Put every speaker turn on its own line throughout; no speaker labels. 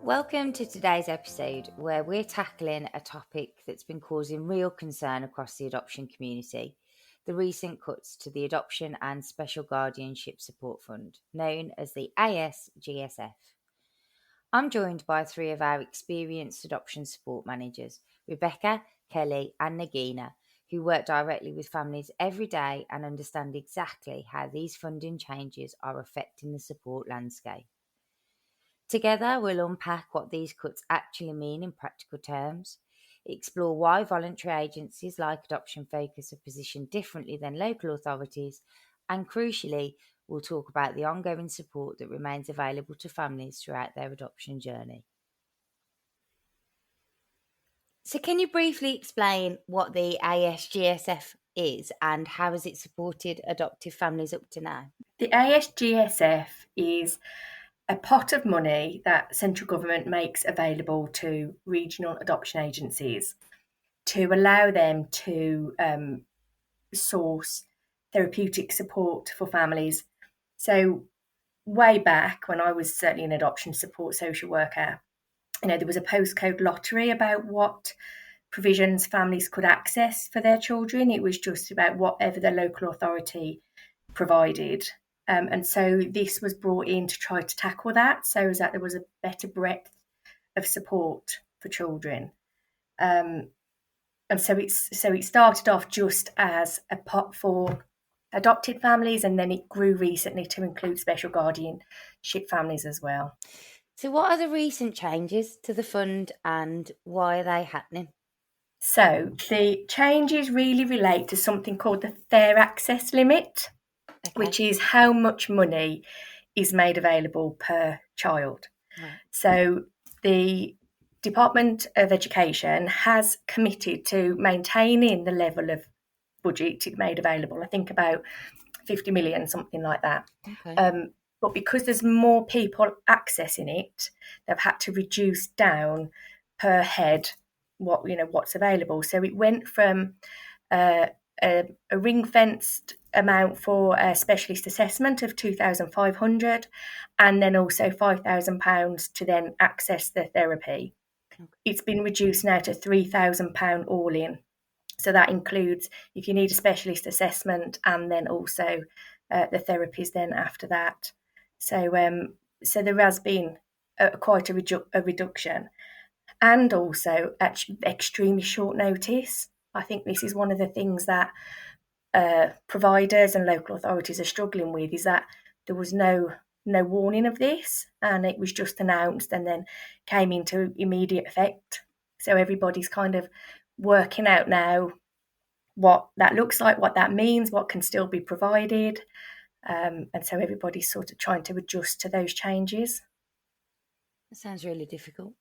Welcome to today's episode where we're tackling a topic that's been causing real concern across the adoption community, the recent cuts to the Adoption and Special Guardianship Support Fund, known as the ASGSF. I'm joined by three of our experienced adoption support managers, Rebecca, Kelly and Nagina, who work directly with families every day and understand exactly how these funding changes are affecting the support landscape. Together, we'll unpack what these cuts actually mean in practical terms, explore why voluntary agencies like Adoption Focus are positioned differently than local authorities, and crucially, we'll talk about the ongoing support that remains available to families throughout their adoption journey. So can you briefly explain what the ASGSF is and how has it supported adoptive families up to now?
The ASGSF is a pot of money that central government makes available to regional adoption agencies to allow them to source therapeutic support for families. So way back when I was certainly an adoption support social worker, there was a postcode lottery about what provisions families could access for their children. It was just about whatever the local authority provided. And so this was brought in to try to tackle that, so that there was a better breadth of support for children. And so it started off just as a pot for adopted families, and then it grew recently to include special guardianship families as well.
So what are the recent changes to the fund and why are they happening?
So the changes really relate to something called the fair access limit, which is how much money is made available per child.
Right.
So the Department of Education has committed to maintaining the level of budget it made available. I think about 50 million, something like that.
Okay.
But because there's more people accessing it, they've had to reduce down per head what's available. So it went from a ring-fenced amount for a specialist assessment of 2,500 and then also £5,000 to then access the therapy. Okay. It's been reduced now to £3,000 all in. So that includes if you need a specialist assessment and then also the therapies then after that. So there has been quite a reduction, and also at extremely short notice. I think this is one of the things that providers and local authorities are struggling with, is that there was no warning of this, and it was just announced and then came into immediate effect. So everybody's kind of working out now what that looks like, what that means, what can still be provided. And so everybody's sort of trying to adjust to those changes.
That sounds really difficult.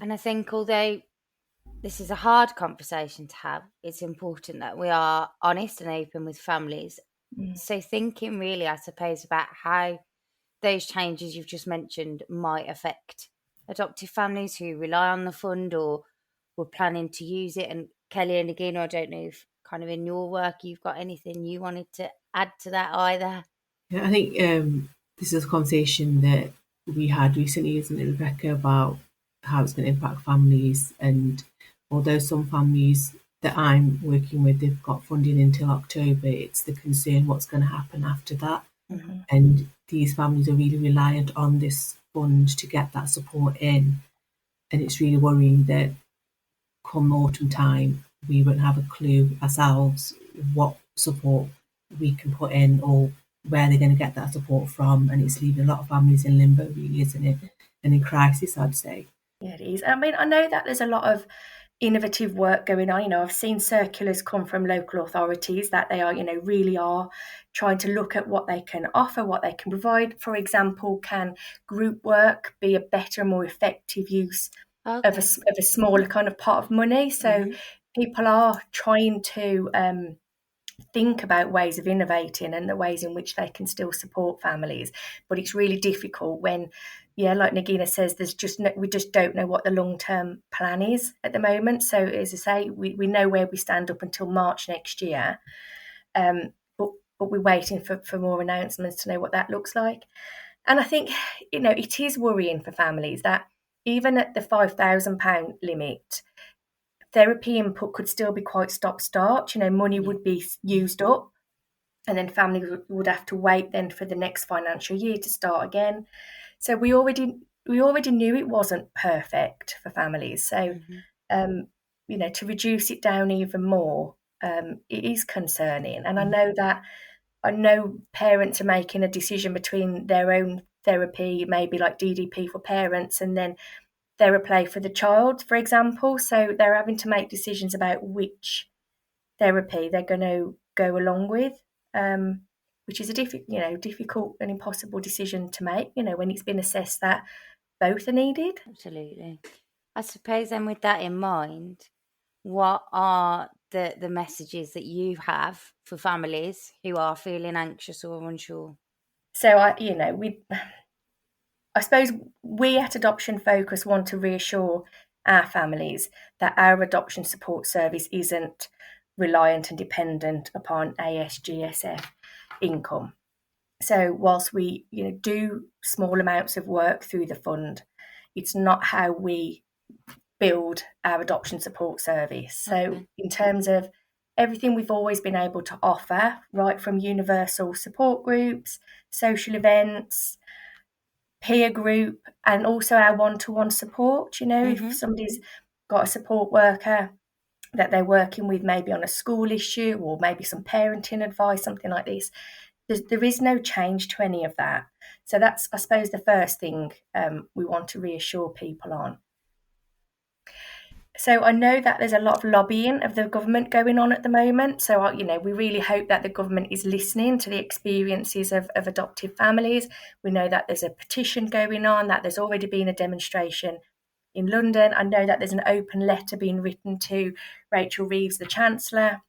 And I think although this is a hard conversation to have, it's important that we are honest and open with families. So thinking really, I suppose, about how those changes you've just mentioned might affect adoptive families who rely on the fund or were planning to use it. And Kelly and Nagina, I don't know if kind of in your work you've got anything you wanted to add to that either.
Yeah, I think this is a conversation that we had recently, isn't it, Rebecca, about how it's going to impact families. And although some families that I'm working with, they've got funding until October, it's the concern what's going to happen after that. Mm-hmm. And these families are really reliant on this fund to get that support in. And it's really worrying that come autumn time, we won't have a clue ourselves what support we can put in or where they're going to get that support from. And it's leaving a lot of families in limbo, really, isn't it? And in crisis, I'd say.
Yeah, it is. I mean, I know that there's a lot of innovative work going on. I've seen circulars come from local authorities that they are, really are trying to look at what they can offer, what they can provide. For example, can group work be a better and more effective use of a smaller kind of pot of money? So people are trying to think about ways of innovating and the ways in which they can still support families. But it's really difficult when, like Nagina says, we just don't know what the long-term plan is at the moment. So as I say, we know where we stand up until March next year, but we're waiting for more announcements to know what that looks like. And I think, it is worrying for families that even at the £5,000 limit, therapy input could still be quite stop-start. Money would be used up, and then families would have to wait then for the next financial year to start again. So we already knew it wasn't perfect for families. So, to reduce it down even more, it is concerning. And I know parents are making a decision between their own therapy, maybe like DDP for parents, and then therapy for the child, for example. So they're having to make decisions about which therapy they're going to go along with, which is a difficult and impossible decision to make. When it's been assessed that both are needed.
Absolutely. I suppose then, with that in mind, what are the messages that you have for families who are feeling anxious or unsure?
So I suppose we at Adoption Focus want to reassure our families that our adoption support service isn't reliant and dependent upon ASGSF income. So whilst we do small amounts of work through the fund, it's not how we build our adoption support service. So in terms of everything we've always been able to offer, right from universal support groups, social events, peer group, and also our one-to-one support. If somebody's got a support worker that they're working with, maybe on a school issue or maybe some parenting advice, something like this, there is no change to any of that. So that's, I suppose, the first thing we want to reassure people on. So I know that there's a lot of lobbying of the government going on at the moment. So, we really hope that the government is listening to the experiences of adoptive families. We know that there's a petition going on, that there's already been a demonstration in London. I know that there's an open letter being written to Rachel Reeves, the Chancellor.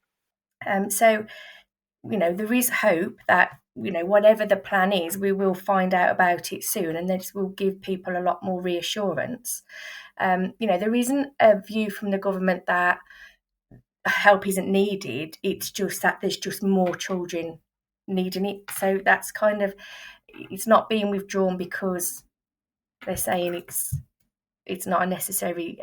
So, there is hope that, whatever the plan is, we will find out about it soon, and this will give people a lot more reassurance. There isn't a view from the government that help isn't needed. It's just that there's just more children needing it. So that's kind of, it's not being withdrawn because they're saying it's not a necessary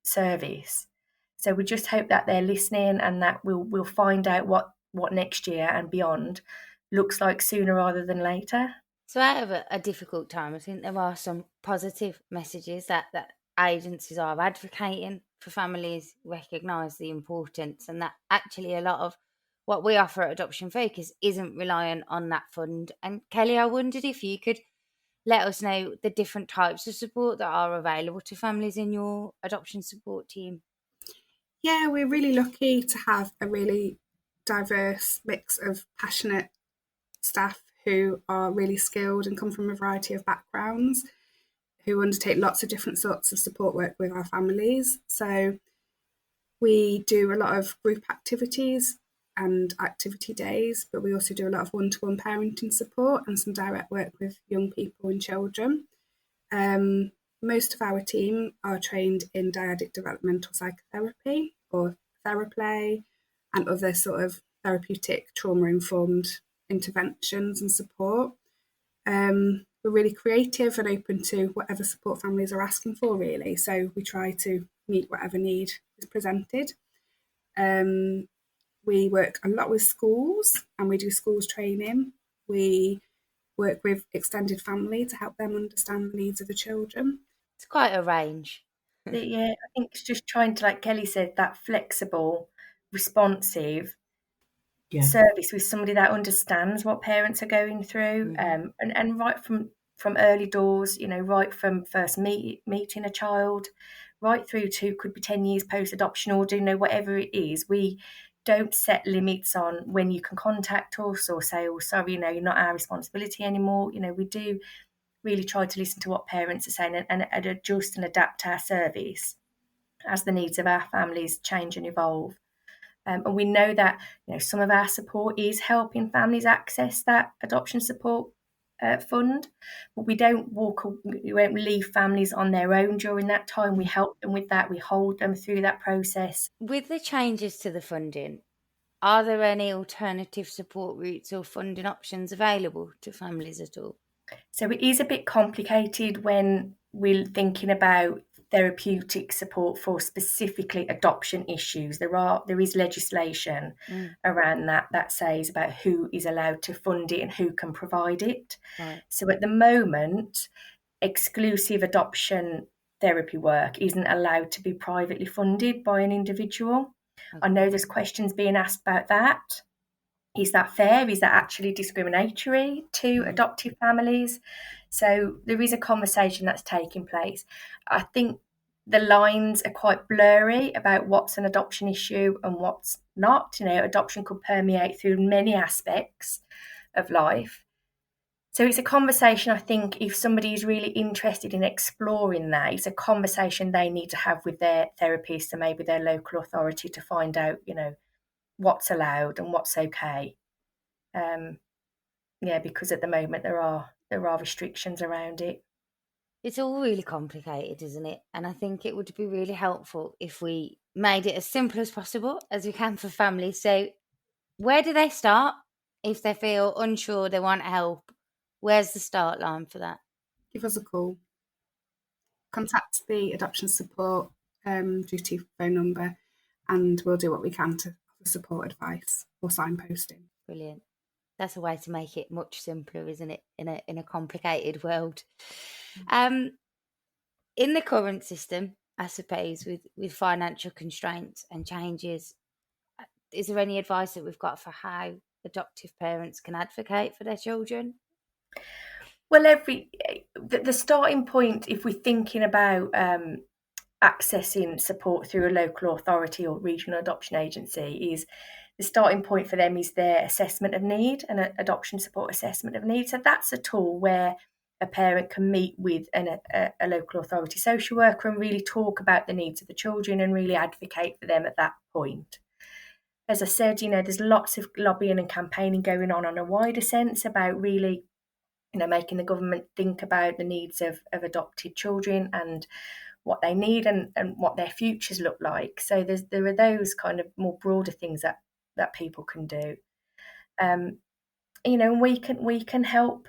service. So we just hope that they're listening, and that we'll find out what next year and beyond looks like sooner rather than later.
So out of a difficult time, I think there are some positive messages that agencies are advocating for families, recognise the importance, and that actually a lot of what we offer at Adoption Focus isn't reliant on that fund. And Kelly, I wondered if you could let us know the different types of support that are available to families in your adoption support team.
Yeah, we're really lucky to have a really diverse mix of passionate staff who are really skilled and come from a variety of backgrounds, who undertake lots of different sorts of support work with our families. So we do a lot of group activities and activity days, but we also do a lot of one-to-one parenting support and some direct work with young people and children. Most of our team are trained in dyadic developmental psychotherapy or theraplay and other sort of therapeutic trauma-informed interventions and support. We're really creative and open to whatever support families are asking for, really. So we try to meet whatever need is presented. We work a lot with schools and we do schools training. We work with extended family to help them understand the needs of the children.
It's quite a range.
Yeah, I think it's just trying to, like Kelly said, that flexible, responsive service with somebody that understands what parents are going through, and right from early doors, right from first meeting a child, right through to could be 10 years post-adoption or whatever it is. We don't set limits on when you can contact us or say, oh, sorry, you're not our responsibility anymore. We do really try to listen to what parents are saying and adjust and adapt our service as the needs of our families change and evolve. And we know that some of our support is helping families access that adoption support fund, but we won't leave families on their own during that time. We help them with that. We hold them through that process.
With the changes to the funding, are there any alternative support routes or funding options available to families at all?
So it is a bit complicated when we're thinking about therapeutic support for specifically adoption issues. There is legislation around that says about who is allowed to fund it and who can provide it.
Right.
So at the moment, exclusive adoption therapy work isn't allowed to be privately funded by an individual.
Okay.
I know there's questions being asked about that. Is that fair? Is that actually discriminatory to adoptive families? So there is a conversation that's taking place. I think the lines are quite blurry about what's an adoption issue and what's not. Adoption could permeate through many aspects of life. So it's a conversation, I think, if somebody is really interested in exploring that, it's a conversation they need to have with their therapist and maybe their local authority to find out, what's allowed and what's okay. Because at the moment there are restrictions around it.
It's all really complicated, isn't it? And I think it would be really helpful if we made it as simple as possible as we can for families. So where do they start if they feel unsure, they want help? Where's the start line for that?
Give us a call. Contact the adoption support duty phone number, and we'll do what we can to offer support advice or signposting.
Brilliant. That's a way to make it much simpler, isn't it, in a complicated world? In the current system, I suppose, with financial constraints and changes, is there any advice that we've got for how adoptive parents can advocate for their children?
Well, the starting point, if we're thinking about accessing support through a local authority or regional adoption agency, is the starting point for them is their assessment of need and an adoption support assessment of need. So that's a tool where a parent can meet with a local authority social worker and really talk about the needs of the children and really advocate for them at that point. As I said, there's lots of lobbying and campaigning going on a wider sense about really, making the government think about the needs of adopted children and what they need and what their futures look like. So there are those kind of more broader things that people can do. We can help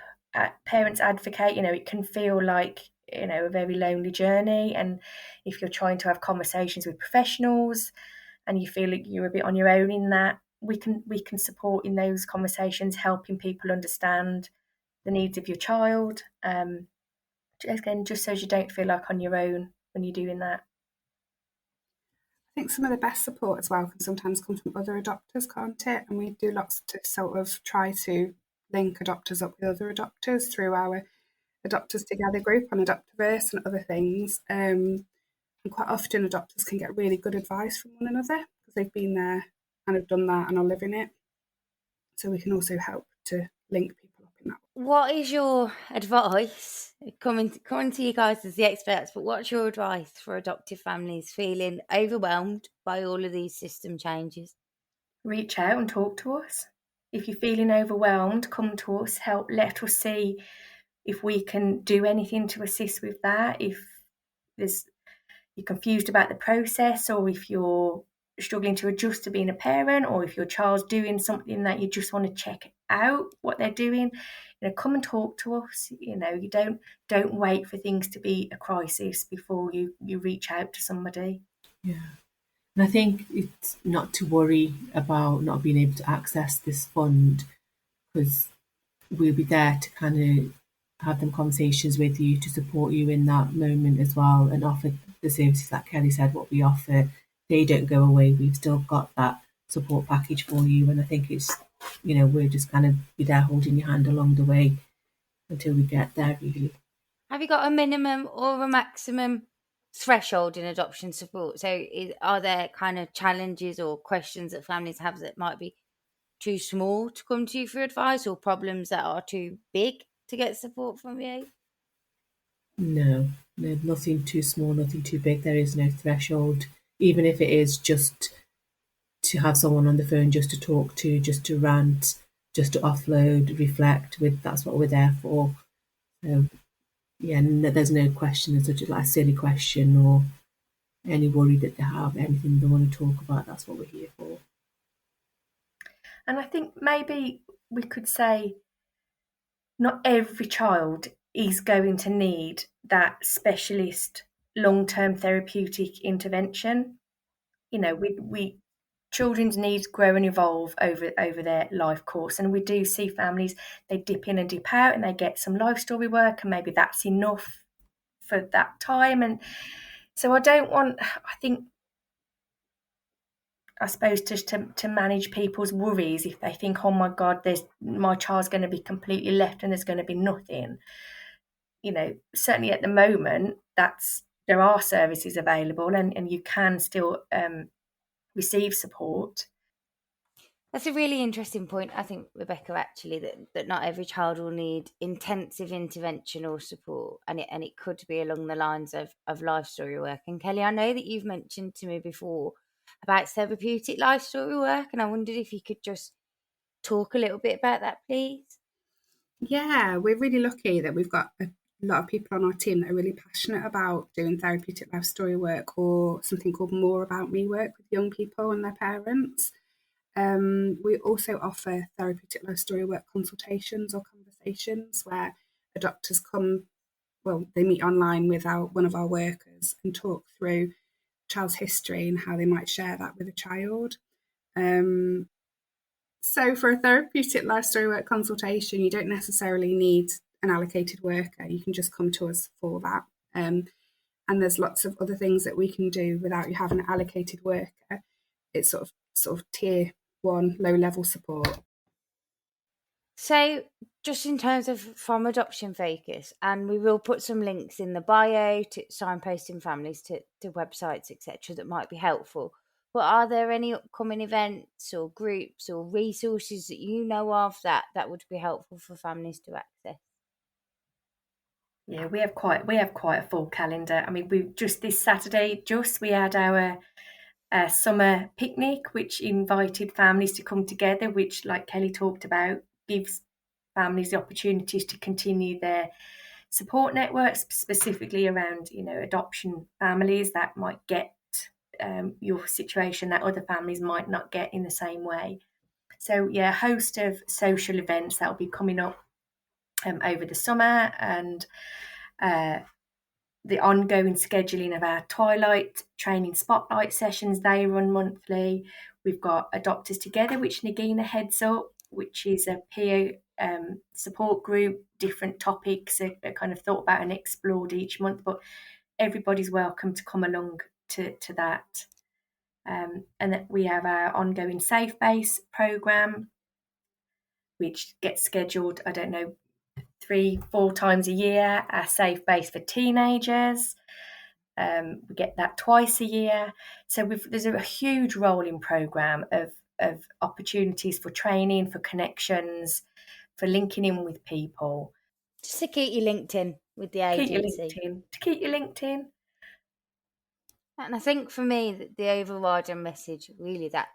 parents advocate. It can feel like a very lonely journey, and if you're trying to have conversations with professionals and you feel like you're a bit on your own in that, we can support in those conversations, helping people understand the needs of your child. Again, just so you don't feel like on your own when you're doing that.
I think some of the best support as well can sometimes come from other adopters, can't it? And we do lots to sort of try to link adopters up with other adopters through our Adopters Together group on Adoptiverse and other things. And quite often adopters can get really good advice from one another because they've been there and have done that and are living it. So we can also help to link people up in that.
What is your advice? Coming to you guys as the experts, but what's your advice for adoptive families feeling overwhelmed by all of these system changes?
Reach out and talk to us. If you're feeling overwhelmed, come to us, let us see if we can do anything to assist with that. If you're confused about the process, or if you're struggling to adjust to being a parent, or if your child's doing something that you just want to check out what they're doing, come and talk to us. You don't wait for things to be a crisis before you reach out to somebody.
Yeah. And I think it's not to worry about not being able to access this fund, because we'll be there to kind of have them conversations with you to support you in that moment as well, and offer the services that Kelly said, what we offer. They don't go away. We've still got that support package for you. And I think it's, we're just kind of be there holding your hand along the way until we get there, really.
Have you got a minimum or a maximum threshold in adoption support? So are there kind of challenges or questions that families have that might be too small to come to you for advice, or problems that are too big to get support from you?
No, nothing too small, nothing too big. There is no threshold, even if it is just to have someone on the phone, just to talk to, just to rant, just to offload, reflect with. That's what we're there for. There's no question as such, like a silly question or any worry that they have, anything they want to talk about. That's what we're here for.
And I think maybe we could say not every child is going to need that specialist long-term therapeutic intervention. You know, we children's needs grow and evolve over their life course, and we do see families, they dip in and dip out and they get some life story work, and maybe that's enough for that time. And so I think, I suppose, just to manage people's worries if they think, oh my God, my child's going to be completely left and there's going to be nothing. You know, certainly at the moment, there are services available, and you can still receive support.
That's a really interesting point, I think, Rebecca, actually, that not every child will need intensive intervention or support, and it could be along the lines of life story work. And Kelly, I know that you've mentioned to me before about therapeutic life story work, and I wondered if you could just talk a little bit about that, please.
Yeah, we're really lucky that we've got a lot of people on our team that are really passionate about doing therapeutic life story work, or something called More About Me work with young people and their parents. We also offer therapeutic life story work consultations or conversations where adopters they meet online with one of our workers and talk through child's history and how they might share that with a child. So for a therapeutic life story work consultation, you don't necessarily need an allocated worker. You can just come to us for that. And there's lots of other things that we can do without you having an allocated worker. It's sort of tier 1 low-level support.
So, just in terms of from Adoption Focus, and we will put some links in the bio to signposting families to websites, etc., that might be helpful. But are there any upcoming events or groups or resources that you know of that would be helpful for families to access?
Yeah, we have quite a full calendar. I mean, we just this Saturday, we had our summer picnic, which invited families to come together, which, like Kelly talked about, gives families the opportunities to continue their support networks, specifically around, adoption families that might get your situation that other families might not get in the same way. So yeah, a host of social events that will be coming up over the summer, and the ongoing scheduling of our Twilight training spotlight sessions. They run monthly. We've got Adopters Together, which Nagina heads up, which is a peer support group. Different topics are kind of thought about and explored each month, but everybody's welcome to come along to that. And that we have our ongoing Safe Base programme, which gets scheduled, 3-4 times a year. Our Safe Base for teenagers, we get that twice a year. So there's a huge rolling programme of opportunities for training, for connections, for linking in with people.
Just to keep you linked in with the agency.
To keep you linked in.
And I think for me, the overriding message really that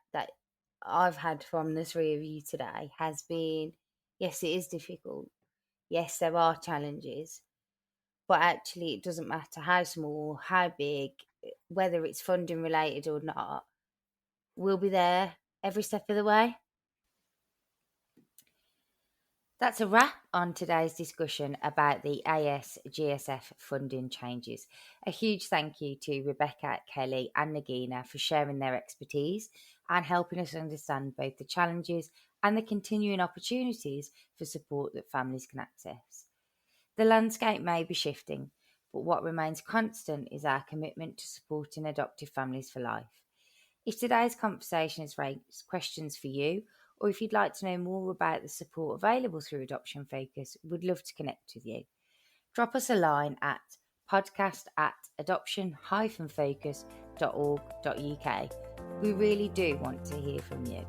I've had from the three of you today has been, yes, it is difficult. Yes, there are challenges, but actually it doesn't matter how small, how big, whether it's funding related or not, we'll be there every step of the way. That's a wrap on today's discussion about the ASGSF funding changes. A huge thank you to Rebecca, Kelly and Nagina for sharing their expertise and helping us understand both the challenges and the continuing opportunities for support that families can access. The landscape may be shifting, but what remains constant is our commitment to supporting adoptive families for life. If today's conversation has raised questions for you, or if you'd like to know more about the support available through Adoption Focus, we'd love to connect with you. Drop us a line at podcast@adoption-focus.org.uk. We really do want to hear from you.